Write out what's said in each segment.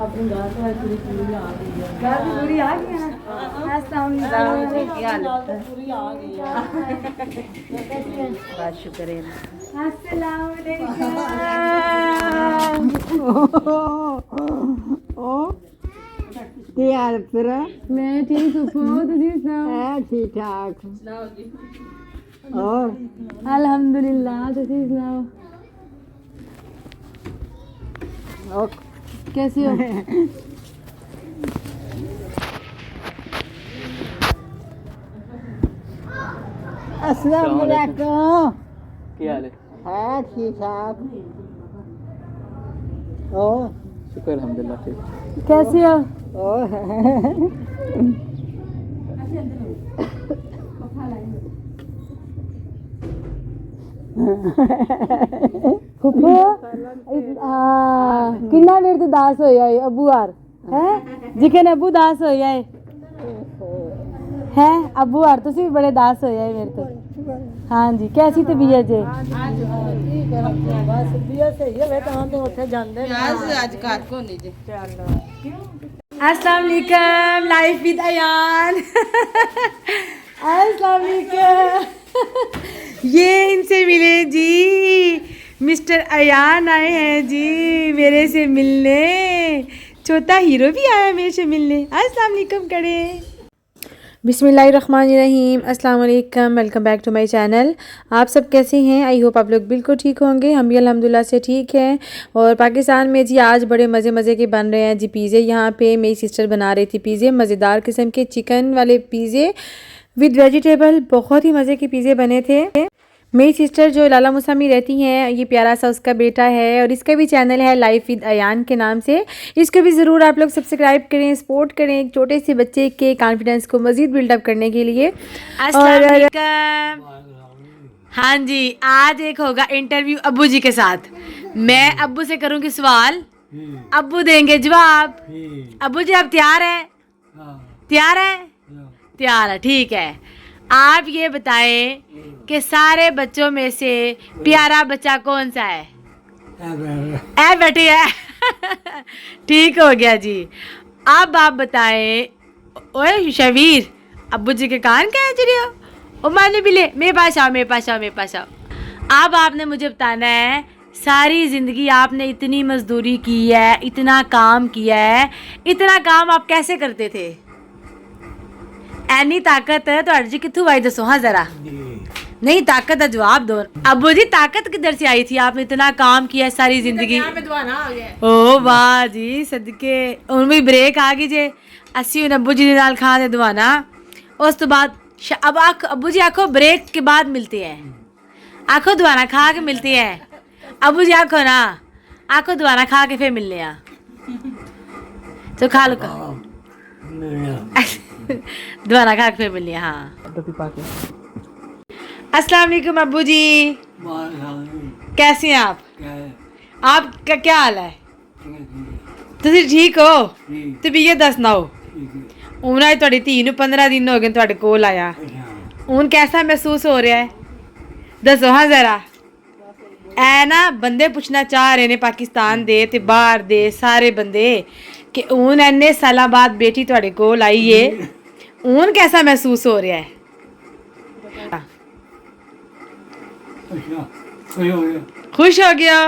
अपनी गाल तो पूरी पूरी आ गई है। गाल भी पूरी आ गई है ना। अस्सलाम वालेकुम। क्या हाल है? पूरी आ गई है। बहुत शुक्र है। अस्सलाम वालेकुम। क्या हाल तेरा? मैं ठीक हूँ। तुसी सुनाओ? है ठीक ठाक। और अल्हम्दुलिल्लाह। तुसी सुनाओ और कैसे हो? अस्सलाम वालेकुम। क्या हाल है? है ठीक ठाक। और शुक्र अल्हम्दुलिल्लाह ठीक। कैसे हो? फुफो किन्ना देर तो दास हो जाए अबू यार है जिकन अबू दास हो जाए है अबू यार तुसी भी बड़े दास हो जाए मेरे तो। हाँ जी कैसी तबीयत है? बस दिया सही है बेटा हम तो उठे जांदे आज घर को नहीं जे अस्सलाम वालेकुम लाइफ विद अयान। अस्सलाम वालेकुम। ये इनसे मिले जी मिस्टर अयान आए हैं जी मेरे से मिलने। छोटा हीरो भी आया मेरे से मिलने। अस्सलाम वालेकुम करे। बिस्मिल्लाहिर्रहमानिर्रहीम। अस्सलाम वालेकुम। Welcome back to my channel. आप सब कैसे हैं? आई होप आप लोग बिल्कुल ठीक होंगे। हम भी अल्हम्दुलिल्लाह से ठीक हैं। और पाकिस्तान में जी आज बड़े मज़े मज़े के बन रहे हैं जी पिज़्ज़े। यहाँ पे मेरी सिस्टर बना रही थी पिज़्ज़े, मज़ेदार किस्म के चिकन वाले पिज़्ज़े विद वेजिटेबल। बहुत ही मज़े के पिज़्ज़े बने थे। मेरी सिस्टर जो लाला मुसा में रहती हैं, ये प्यारा सा उसका बेटा है और इसका भी चैनल है लाइफ विद अयान के नाम से। इसको भी ज़रूर आप लोग सब्सक्राइब करें, सपोर्ट करें एक छोटे से बच्चे के कॉन्फिडेंस को मज़ीद बिल्डअप करने के लिए। और हाँ जी आज एक होगा इंटरव्यू अब्बू जी के साथ। मैं अब्बू से करूँगी सवाल, अब्बू देंगे जवाब। अब्बू जी आप तैयार हैं? तैयार हैं? तैयार है ठीक है। आप ये बताएं कि सारे बच्चों में से प्यारा बच्चा कौन सा है? ए बेटी है। ठीक हो गया जी। अब आप बताएं। ओए शबीर अब्बू जी के कान क्या है चिड़िया? ओ माने भी ले मेरे पास आओ मेरे पास आओ मेरे पास आओ। अब आपने मुझे बताना है सारी ज़िंदगी आपने इतनी मजदूरी की है, इतना काम किया है, इतना काम आप कैसे करते थे? एनी ताकत है तो अर्जी कितों आई दसो हाँ जरा। नहीं ताकत का जवाब दो। अब्बू जी ताकत किधर से आई थी? आपने इतना काम किया सारी जिंदगी। ओ वाह जी सदके उन भी ब्रेक आ गई जे अस्सी अब्बू जी ने नाल खा दे दवाना। उस तो बाद अब अब्बू जी आखो ब्रेक के बाद मिलते हैं। आखो दवाना खा के मिलते हैं। अब्बू जी आखो ना आखो दवाना खा के फिर मिलने आ तो खा लो दोबारा खा के फिर मिलिए। हाँ अस्सलाम वालेकुम अब्बू जी कैसे हैं आप? आपका क्या हाल है? तुसी ठीक हो? तबीयत दसनाओ। उन्हें थोड़ी धी नूं 15 दिन हो गए तुहाडे कोल आया। हूँ कैसा महसूस हो रहा है दसो हाँ जरा। ऐ ना बंदे पूछना चाह रहे ने पाकिस्तान दे ते बाहर दे सारे बंदे कि हूँ इन्ने साल बाद बेटी तुहाडे कोल आई है, हूँ कैसा महसूस हो रहा है? खुश हो गया?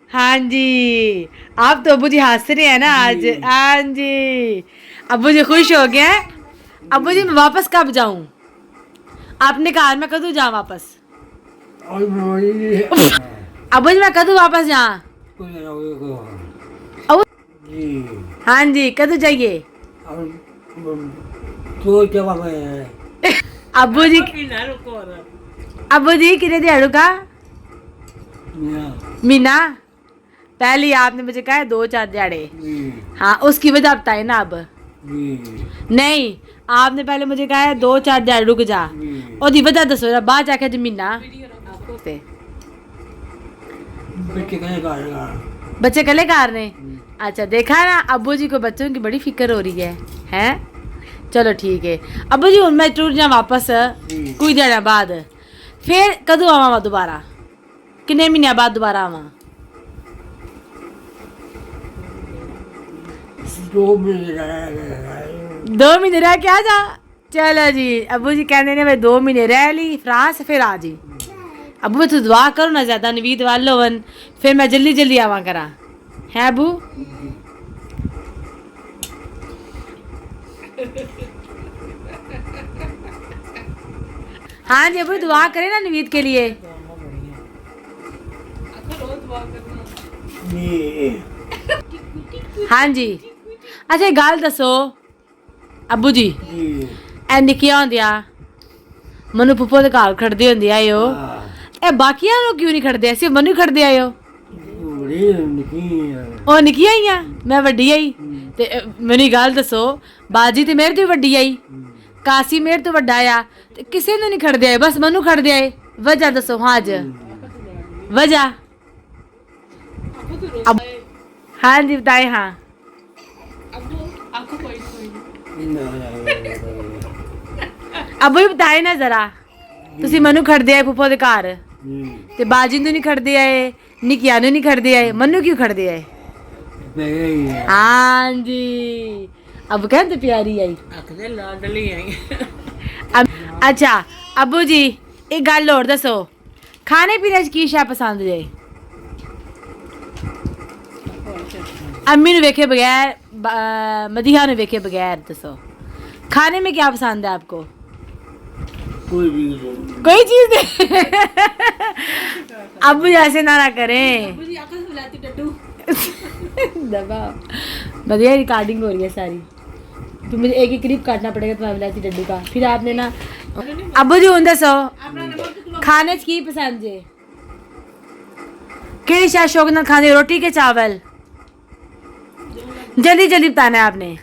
हाँ जी आप तो अब्बू जी हंस रहे हैं ना आज। हाँ जी अब्बू जी खुश हो गए हैं। अब्बू जी मैं वापस कब जाऊँ? आपने कहा मैं कदू जाऊँ वापस? अब्बू जी मैं कदू वापस जाऊँ? हाँ जी कदू जाइए? अब्बू जी कितने दिहाड़ों का? मीना पहले आपने मुझे कहा 2-4 दिहाड़े। हाँ उसकी वजह बताए ना। अब नहीं आपने पहले मुझे कहा है 2-4 दिहाड़े रुक जा। ओदी वजह दसो बाद जाके जमीना बच्चे कले कार ने। अच्छा देखा ना अब्बू जी को बच्चों की बड़ी फिक्र हो रही है हैं? चलो ठीक है अबू जी हुण मैं टूर जा वापस कुछ दिन बाद फिर कदों आवां दोबारा किन्ने महीने बाद दोबारा आवां 2 महीने रह गए 2 महीने रह के आ जा चलो जी अबू जी कहते ने मैं 2 महीने रह ली फ्रांस फिर आ जी अबू मैं तू दुआ करो ना ज्यादा नवीद वाल होवन फिर मैं जल्दी जल्दी आवा करा है अबू हाँ जी अबू दुआ करे ना नवीद के लिए हाँ जी अच्छा एक गल दसो अबू जी ए निक्कियां होंदियां मनु पुप्पो दे घर खड़दे होंदे आयो ए बाकियां लोग क्यों नहीं खड़दे सिर्फ मनु खड़दे आयो ओ निक्कियां ही मैं वड्डी आई ते मेरी गल दसो बाजी ते मेरे तो वड्डी आई कासी मेरे तो वड्डा आया ते किसे ने नहीं खड़दे आए बस मनु खड़दे आए वजह दसो हाँ ज वजह अब हाँ जी बताए हाँ अब भी बताए ना जरा तुसी मनु खड़दे आए पुप्पो दे घर ते बाजी नू नहीं खड़दे आए निकिया नू नहीं खड़दे आए मनु क्यों खड़दे आए हाँ जी अब कहते प्यारी आई लाडली आई अच्छा अबू जी एक गल और दसो खाने पीने च की शै पसंद जे अम्मी ने वेखे बगैर मदीहा ने वेखे बगैर दसो खाने में क्या पसंद है आपको कोई चीज नहीं अबू जी ऐसे ना करें दबा बढ़िया रिकॉर्डिंग हो रही है सारी तो मुझे एक ही क्लिप काटना पड़ेगा तुम्हारे विलायती डड्डू का फिर आपने ना अबू जी हुन दसो खाने च की पसंद जे केड़ी शायद शौक नाल खाने रोटी के चावल जल्दी जल्दी बताना है आपने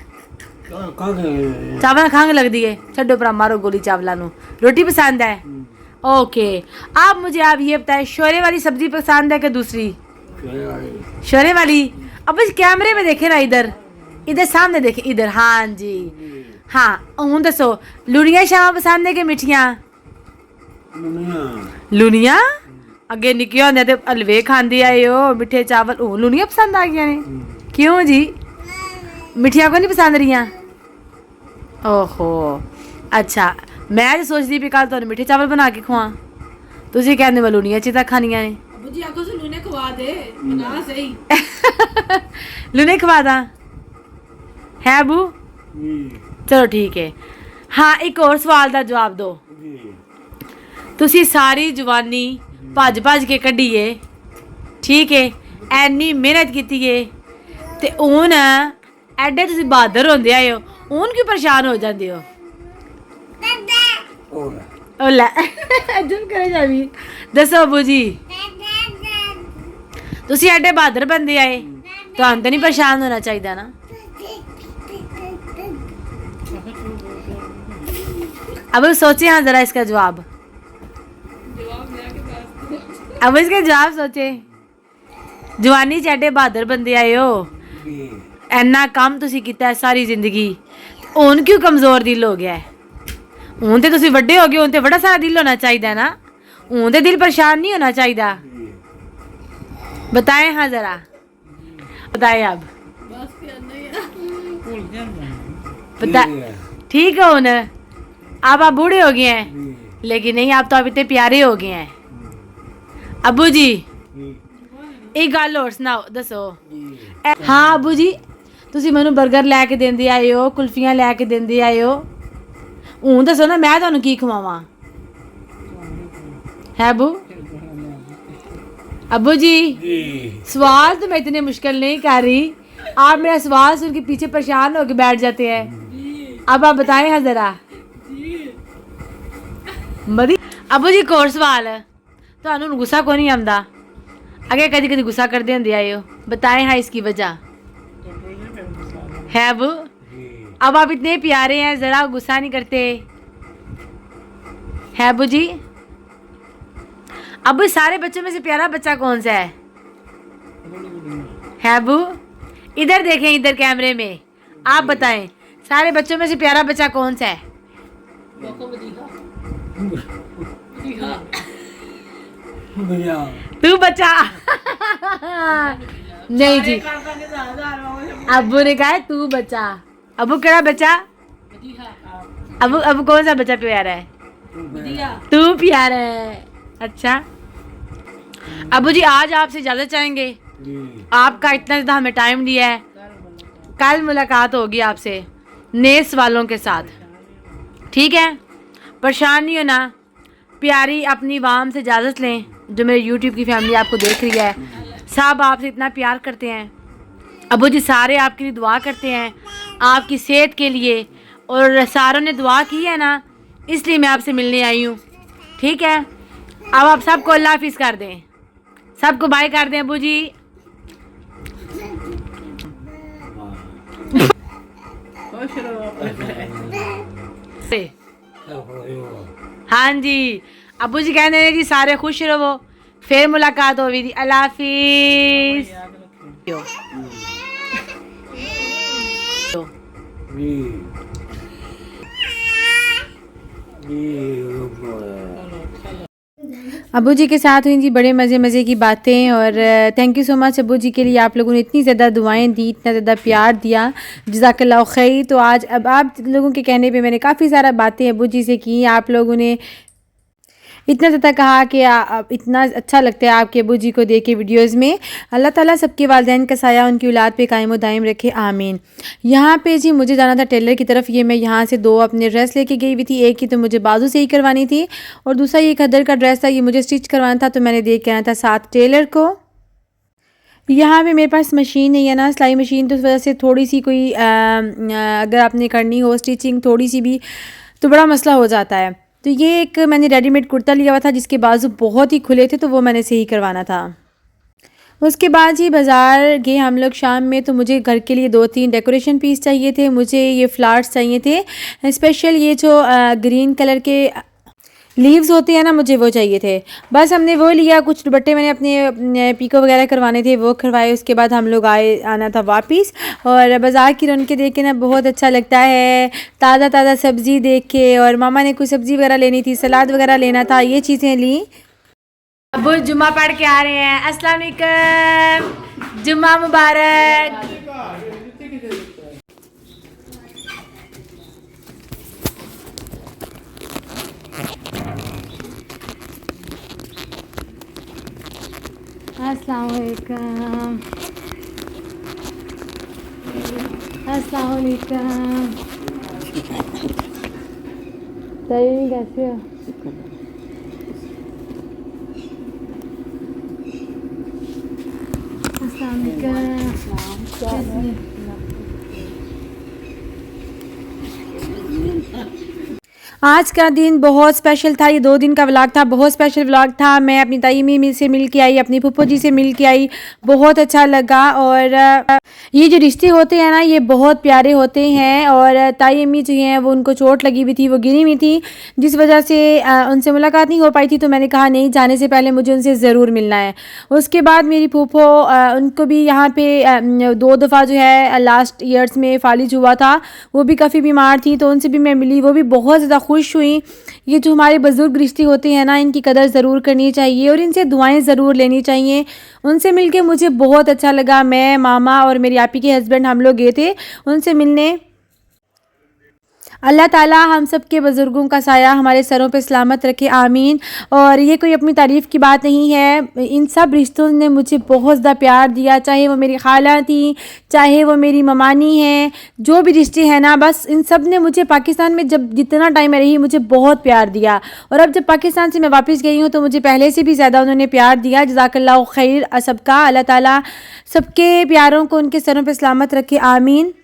चावल खंघ लगती है छड्डो पर मारो गोली चावला नु रोटी पसंद है ओके आप मुझे आप ये बताएं शोरे वाली सब्जी पसंद है कि दूसरी शोरे वाली अब इस कैमरे में देखे ना इधर इधर सामने देखे इधर हाँ जी हाँ हूं दसो लुनिया शामा पसंद है कि मिठियां लुनिया अगे निक्के होंदे ते हलवे खांदी आए हो मिठे चावल हूं लुनिया पसंद आ गया ने क्यों जी मिठियां को नहीं पसंद रही ओहो अच्छा मैं तो सोचती भी कल तुहानू मिठे चावल बना के खुआ तुसी कहंदे मैं लुनिया चीज़ां खानियां ने अबू जी आखो लूने खवा दे बना सही लुने खवा दा है अबू चलो ठीक है हाँ एक और सवाल का जवाब दो तुसी सारी जवानी भज भज के कड्ढिए ठीक है एनी मेहनत की है ते हून एडे तुसी बहादुर होंदे आए हो हून क्यों परेशान हो जाते हो ओला चुप करे जावी दसो अबू जी तुसी एडे बहादुर बंदे आए तो हम तो नहीं परेशान होना चाहिए ना अब सोचे हाँ जरा इसका जवाब अब इसका जवाब सोचे जवानी च एडे बहादुर बंदे आए हो इन्ना काम तुसी कीता है सारी जिंदगी हुन क्यों कमजोर दिल हो गया है हुन ते तुसी वड्डे हो गए हुन ते बड़ा सारा दिल होना चाहिए ना हुन ते दिल परेशान नहीं होना चाहिए बताएं हाँ जरा बताएं अब बता ठीक है हुन अब आप बूढ़े हो गए हैं लेकिन नहीं आप तो अब इतने प्यारे हो गए हैं अबू जी एक गल और सुनाओ दसो हाँ अबू जी तुसी मैनू बर्गर लैके देंदे आए हो कुल्फियां लैके देंदे आए हो हूँ दसो ना मैं तुहानू की खवावां है अबू अबू जी सवाल तो मैं इतने मुश्किल नहीं कर रही आप मेरा सवाल सुन के पीछे परेशान होकर बैठ जाते हैं अब आप बताएं हाँ जरा मरी अबू जी कोर सवाल तुहानू गुस्सा को नहीं आंदा अगे कभी कभी गुस्सा करते होंदे आए हो बताएं हाँ इसकी वजह है अबू अब आप इतने प्यारे हैं जरा गुस्सा नहीं करते है अबू जी अब सारे बच्चों में से प्यारा बच्चा कौन सा है अबू इधर देखें इधर कैमरे में आप बताएं सारे बच्चों में से प्यारा बच्चा कौन सा है? भैया तू बच्चा नहीं जी, अबू ने कहा है तू बच्चा। अबू केड़ा बच्चा? अबू अबू कौन सा बच्चा प्यारा है? तू प्यारा है। अच्छा अबू जी, आज आपसे इजाजत चाहेंगे। आपका इतना ज़्यादा हमें टाइम दिया है, कल मुलाकात होगी आपसे नए सवालों के साथ, ठीक है? परेशान नहीं होना, प्यारी अपनी वाम से इजाज़त लें। जो मेरे यूट्यूब की फैमिली आपको देख रही है, सब आपसे इतना प्यार करते हैं। अबू जी सारे आपके लिए दुआ करते हैं, आपकी सेहत के लिए, और सारों ने दुआ की है ना, इसलिए मैं आपसे मिलने आई हूँ, ठीक है? अब आप सबको अल्लाह हाफिज़ कर दें, सबको बाय कर दें अबू जी। हाँ जी, अबू जी कहते हैं जी सारे खुश रहो, फिर मुलाकात होगी जी। अल्लाह हाफिज़। अबू जी के साथ हुई जी बड़े मज़े की बातें, और thank you so much Abu ji के लिए। आप लोगों ने इतनी ज़्यादा दुआएं दी, इतना ज़्यादा प्यार दिया, जज़ाकल्लाह खैर। तो आज अब आप लोगों के कहने पे मैंने काफ़ी सारा बातें अबू जी से की। आप लोगों ने इतना ज़्यादा कहा कि इतना अच्छा लगता है आपके अबू जी को देख के वीडियोज़ में। अल्लाह ताला सबके वालिदैन का साया उनकी औलाद पे कायम दायम रखे, आमीन। यहाँ पे जी मुझे जाना था टेलर की तरफ। ये मैं यहाँ से 2 अपने ड्रेस लेके गई हुई थी। एक की तो मुझे बाजू से ही करवानी थी, और दूसरा ये खद्दर का ड्रेस था, ये मुझे स्टिच करवाना था, तो मैंने देख के आना था साथ टेलर को। यहाँ पे मेरे पास मशीन नहीं है ना, सिलाई मशीन, तो उस वजह से थोड़ी सी कोई अगर आपने करनी हो स्टिचिंग थोड़ी सी भी, तो बड़ा मसला हो जाता है। तो ये एक मैंने रेडीमेड कुर्ता लिया हुआ था जिसके बाजू बहुत ही खुले थे, तो वो मैंने से ही करवाना था। उसके बाद ही बाज़ार गए हम लोग शाम में, तो मुझे घर के लिए 2-3 डेकोरेशन पीस चाहिए थे। मुझे ये फ्लावर्स चाहिए थे स्पेशल, ये जो ग्रीन कलर के लीव्स होते हैं ना, मुझे वो चाहिए थे। बस हमने वो लिया। कुछ दुपट्टे मैंने अपने पीको वगैरह करवाने थे, वो करवाए। उसके बाद हम लोग आना था वापस, और बाज़ार की रौनकें देख के ना बहुत अच्छा लगता है, ताज़ा ताज़ा सब्ज़ी देख के। और मामा ने कुछ सब्ज़ी वगैरह लेनी थी, सलाद वगैरह लेना था, ये चीज़ें ली। अब जुम्मा पढ़ के आ रहे हैं। अस्सलाम वालेकुम, जुम्मा मुबारक। अस्सलाम वालेकुम, अस्सलाम वालेकुम। सही, कैसे हो? अस्सलाम वालेकुम। आज का दिन बहुत स्पेशल था। ये 2 दिन का व्लॉग था, बहुत स्पेशल व्लॉग था। मैं अपनी ताई अम्मी से मिल के आई, अपनी फूफो जी से मिल के आई, बहुत अच्छा लगा। और ये जो रिश्ते होते हैं ना, ये बहुत प्यारे होते हैं। और ताई अम्मी जो हैं वो उनको चोट लगी हुई थी, वो गिरी हुई थी, जिस वजह से उनसे मुलाकात नहीं हो पाई थी। तो मैंने कहा नहीं, जाने से पहले मुझे उनसे ज़रूर मिलना है। उसके बाद मेरी फूफो, उनको भी यहाँ पे 2 दफ़ा जो है लास्ट ईयर्स में फालिज हुआ था, वो भी काफ़ी बीमार थी, तो उनसे भी मैं मिली, वो भी बहुत ज़्यादा खुश हुई। ये जो हमारे बुज़ुर्ग रिश्ते होते हैं ना, इनकी कदर ज़रूर करनी चाहिए और इनसे दुआएं ज़रूर लेनी चाहिए। उनसे मिलके मुझे बहुत अच्छा लगा। मैं, मामा और मेरी आपी के हस्बैंड, हम लोग गए थे उनसे मिलने। अल्लाह ताला हम सब के बुज़ुर्गों का साया हमारे सरों पे सलामत रखे, आमीन। और ये कोई अपनी तारीफ़ की बात नहीं है, इन सब रिश्तों ने मुझे बहुत ज़्यादा प्यार दिया, चाहे वो मेरी खाला थी, चाहे वो मेरी ममानी हैं, जो भी रिश्ते हैं ना, बस इन सब ने मुझे पाकिस्तान में जब जितना टाइम मैं रही, मुझे बहुत प्यार दिया। और अब जब पाकिस्तान से मैं वापस गई हूँ, तो मुझे पहले से भी ज़्यादा उन्होंने प्यार दिया। जज़ाकल्लाह खैर सबका। अल्लाह ताला सबके प्यारों को उनके सरों पर सलामत रखे, आमीन।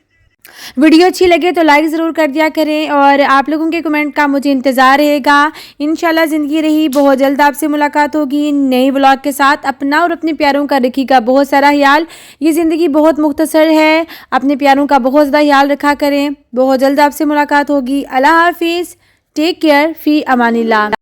वीडियो अच्छी लगे तो लाइक ज़रूर कर दिया करें, और आप लोगों के कमेंट का मुझे इंतज़ार रहेगा। इंशाल्लाह ज़िंदगी रही, बहुत जल्द आपसे मुलाकात होगी नए व्लॉग के साथ। अपना और अपने प्यारों का रखिएगा बहुत सारा ख्याल। ये ज़िंदगी बहुत मुख्तसर है, अपने प्यारों का बहुत ज़्यादा ख्याल रखा करें। बहुत जल्द आपसे मुलाकात होगी। अल्लाह हाफिज़, टेक केयर, फ़ी अमानिल्लाह।